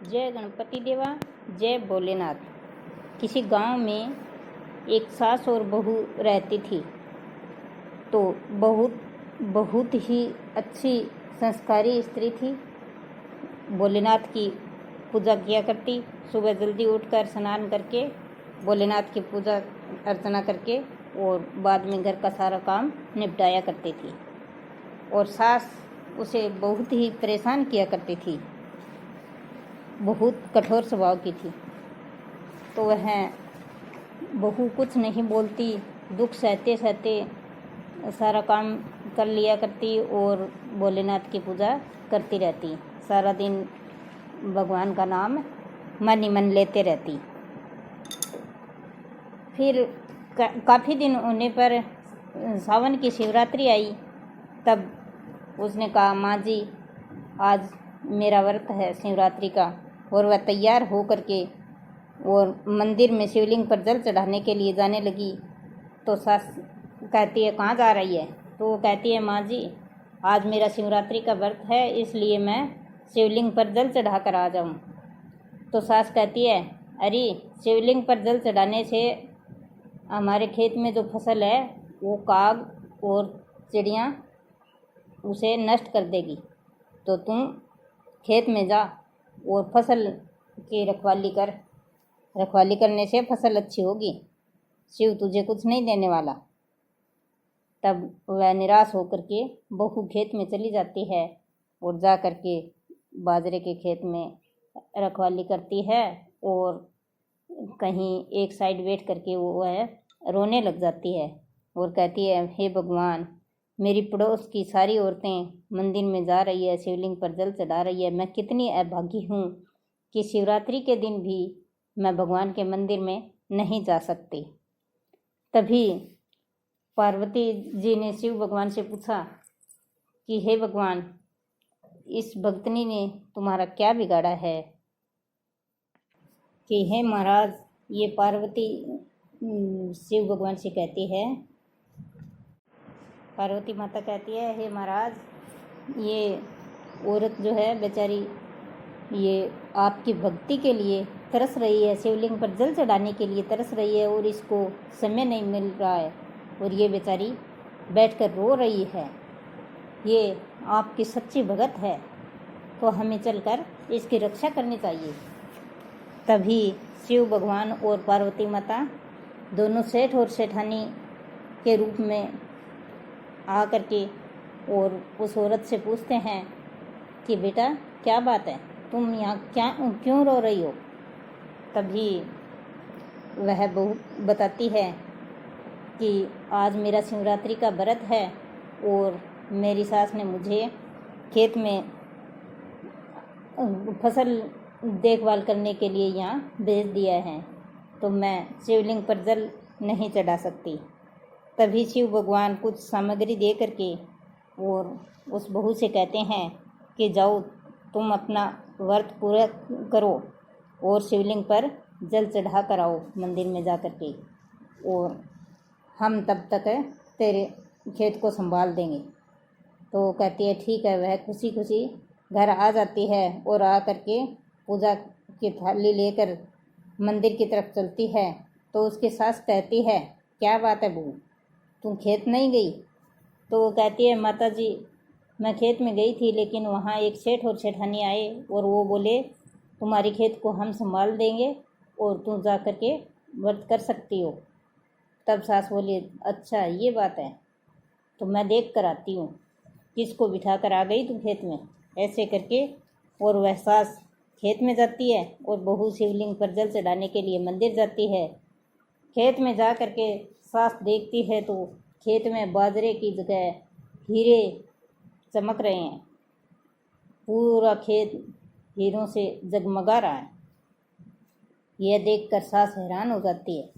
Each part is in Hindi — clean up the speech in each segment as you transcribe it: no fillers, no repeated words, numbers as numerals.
जय गणपति देवा, जय भोलेनाथ। किसी गांव में एक सास और बहू रहती थी। तो बहुत ही अच्छी संस्कारी स्त्री थी। भोलेनाथ की पूजा किया करती। सुबह जल्दी उठकर स्नान करके भोलेनाथ की पूजा अर्चना करके और बाद में घर का सारा काम निपटाया करती थी। और सास उसे बहुत ही परेशान किया करती थी, बहुत कठोर स्वभाव की थी। तो वह बहू कुछ नहीं बोलती, दुख सहते सहते सारा काम कर लिया करती और भोलेनाथ की पूजा करती रहती। सारा दिन भगवान का नाम मन ही मन लेते रहती। फिर काफ़ी दिन होने पर सावन की शिवरात्रि आई। तब उसने कहा, माँ जी, आज मेरा व्रत है शिवरात्रि का। और वह तैयार हो करके और मंदिर में शिवलिंग पर जल चढ़ाने के लिए जाने लगी। तो सास कहती है, कहाँ जा रही है? तो वो कहती है, माँ जी, आज मेरा शिवरात्रि का व्रत है, इसलिए मैं शिवलिंग पर जल चढ़ा कर आ जाऊँ। तो सास कहती है, अरे शिवलिंग पर जल चढ़ाने से हमारे खेत में जो फसल है वो काग और चिड़ियाँ उसे नष्ट कर देगी। तो तुम खेत में जा और फसल की रखवाली कर। रखवाली करने से फसल अच्छी होगी, शिव तुझे कुछ नहीं देने वाला। तब वह निराश होकर के बहू खेत में चली जाती है और जा कर के बाजरे के खेत में रखवाली करती है। और कहीं एक साइड बैठ करके वह रोने लग जाती है और कहती है, हे भगवान, मेरी पड़ोस की सारी औरतें मंदिर में जा रही है, शिवलिंग पर जल चढ़ा रही है। मैं कितनी अभागी हूँ कि शिवरात्रि के दिन भी मैं भगवान के मंदिर में नहीं जा सकती। तभी पार्वती जी ने शिव भगवान से पूछा कि हे भगवान, इस भक्तनी ने तुम्हारा क्या बिगाड़ा है कि हे महाराज। ये पार्वती शिव भगवान से कहती है, पार्वती माता कहती है, हे महाराज, ये औरत जो है बेचारी, ये आपकी भक्ति के लिए तरस रही है, शिवलिंग पर जल चढ़ाने के लिए तरस रही है और इसको समय नहीं मिल रहा है और ये बेचारी बैठकर रो रही है। ये आपकी सच्ची भगत है, तो हमें चलकर इसकी रक्षा करनी चाहिए। तभी शिव भगवान और पार्वती माता दोनों सेठ और सेठानी के रूप में आ करके और उस औरत से पूछते हैं कि बेटा, क्या बात है, तुम यहाँ क्यों रो रही हो? तभी वह बहू बताती है कि आज मेरा शिवरात्रि का व्रत है और मेरी सास ने मुझे खेत में फसल देखभाल करने के लिए यहाँ भेज दिया है, तो मैं शिवलिंग पर जल नहीं चढ़ा सकती। तभी शिव भगवान कुछ सामग्री दे करके और उस बहू से कहते हैं कि जाओ, तुम अपना व्रत पूरा करो और शिवलिंग पर जल चढ़ा कर आओ मंदिर में जा कर के, और हम तब तक तेरे खेत को संभाल देंगे। तो कहती है, ठीक है। वह खुशी खुशी घर आ जाती है और आ कर के पूजा की थाली लेकर मंदिर की तरफ चलती है। तो उसकी सास कहती है, क्या बात है बहू, तुम खेत नहीं गई? तो वो कहती है, माता जी, मैं खेत में गई थी, लेकिन वहाँ एक सेठ और सेठानी आए और वो बोले, तुम्हारी खेत को हम संभाल देंगे और तुम जा कर के व्रत कर सकती हो। तब सास बोली, अच्छा ये बात है, तो मैं देख कर आती हूँ, किसको बिठा कर आ गई तुम खेत में, ऐसे करके। और वह सास खेत में जाती है और बहू शिवलिंग पर जल चढ़ाने के लिए मंदिर जाती है। खेत में जा कर के सास देखती है तो खेत में बाजरे की जगह हीरे चमक रहे हैं। पूरा खेत हीरों से जगमगा रहा है। यह देखकर सास हैरान हो जाती है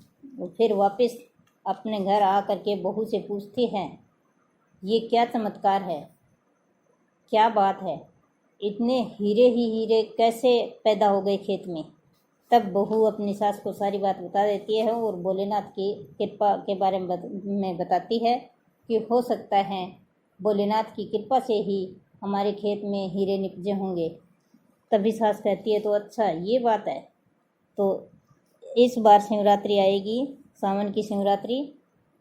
और फिर वापस अपने घर आ कर के बहू से पूछती है, ये क्या चमत्कार है, क्या बात है, इतने हीरे ही हीरे कैसे पैदा हो गए खेत में? तब बहू अपनी सास को सारी बात बता देती है और भोलेनाथ की कृपा के बारे में बताती है कि हो सकता है भोलेनाथ की कृपा से ही हमारे खेत में हीरे निपजे होंगे। तभी सास कहती है तो अच्छा ये बात है। तो इस बार शिवरात्रि आएगी, सावन की शिवरात्रि,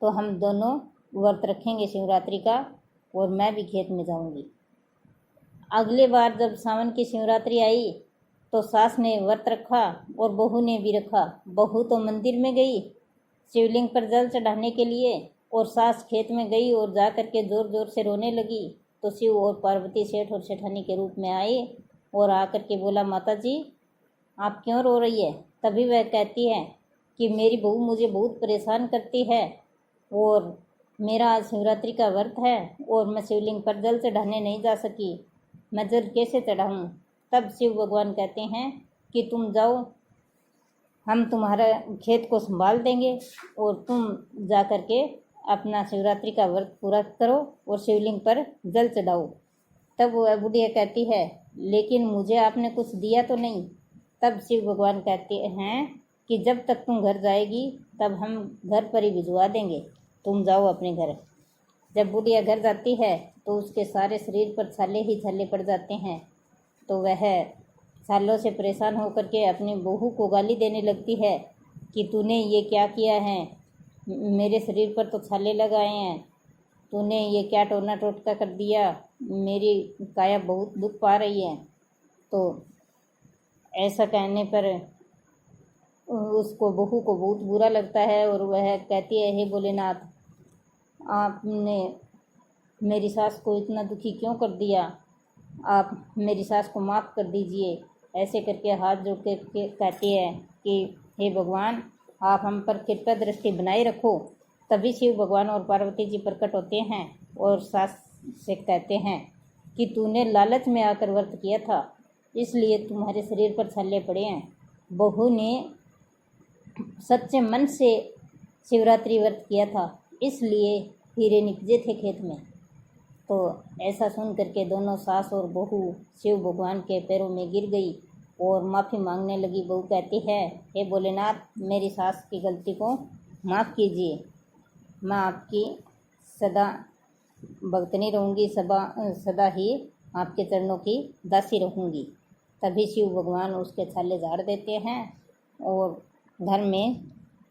तो हम दोनों व्रत रखेंगे शिवरात्रि का, और मैं भी खेत में जाऊंगी। अगले बार जब सावन की शिवरात्रि आई तो सास ने व्रत रखा और बहू ने भी रखा। बहू तो मंदिर में गई शिवलिंग पर जल चढ़ाने के लिए, और सास खेत में गई और जा कर के ज़ोर ज़ोर से रोने लगी। तो शिव और पार्वती सेठ और सेठानी के रूप में आए और आकर के बोला, माता जी आप क्यों रो रही है? तभी वह कहती है कि मेरी बहू मुझे बहुत परेशान करती है, और मेरा आज शिवरात्रि का व्रत है और मैं शिवलिंग पर जल चढ़ाने नहीं जा सकी, मैं जल कैसे चढ़ाऊँ? तब शिव भगवान कहते हैं कि तुम जाओ, हम तुम्हारा खेत को संभाल देंगे और तुम जा कर के अपना शिवरात्रि का व्रत पूरा करो और शिवलिंग पर जल चढ़ाओ। तब वह बुढ़िया कहती है, लेकिन मुझे आपने कुछ दिया तो नहीं। तब शिव भगवान कहते हैं कि जब तक तुम घर जाएगी तब हम घर पर ही भिजवा देंगे, तुम जाओ अपने घर। जब बुढ़िया घर जाती है तो उसके सारे शरीर पर छाले ही छाले पड़ जाते हैं। तो वह छालों से परेशान होकर के अपनी बहू को गाली देने लगती है कि तूने ये क्या किया है, मेरे शरीर पर तो छाले लगाए हैं, तूने ये क्या टोना टोटका कर दिया, मेरी काया बहुत दुख पा रही है। तो ऐसा कहने पर उसको बहू को बहुत बुरा लगता है और वह कहती है, हे भोलेनाथ आपने मेरी सास को इतना दुखी क्यों कर दिया, आप मेरी सास को माफ़ कर दीजिए। ऐसे करके हाथ जोड़ के कहती है कि हे भगवान आप हम पर कृपा दृष्टि बनाए रखो। तभी शिव भगवान और पार्वती जी प्रकट होते हैं और सास से कहते हैं कि तूने लालच में आकर व्रत किया था, इसलिए तुम्हारे शरीर पर छाले पड़े हैं। बहू ने सच्चे मन से शिवरात्रि व्रत किया था, इसलिए हीरे निपजे थे खेत में। तो ऐसा सुन करके दोनों सास और बहू शिव भगवान के पैरों में गिर गई और माफ़ी मांगने लगी। बहू कहती है, हे भोलेनाथ मेरी सास की गलती को माफ़ कीजिए, मैं आपकी सदा भक्तनी रहूँगी, सदा ही आपके चरणों की दासी रहूँगी। तभी शिव भगवान उसके छाले झाड़ देते हैं और घर में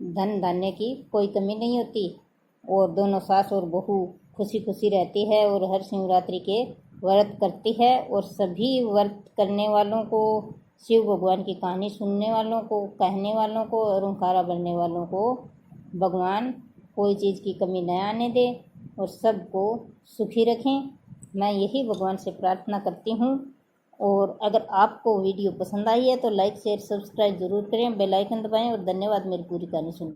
धन धान्य की कोई कमी नहीं होती, और दोनों सास और बहू खुशी खुशी रहती है और हर शिवरात्रि के व्रत करती है। और सभी व्रत करने वालों को, शिव भगवान की कहानी सुनने वालों को, कहने वालों को और ओंकारा बनने वालों को भगवान कोई चीज़ की कमी न आने दे और सबको सुखी रखें। मैं यही भगवान से प्रार्थना करती हूँ। और अगर आपको वीडियो पसंद आई है तो लाइक शेयर सब्सक्राइब ज़रूर करें, बेल आइकन दबाएं और धन्यवाद मेरी पूरी कहानी सुन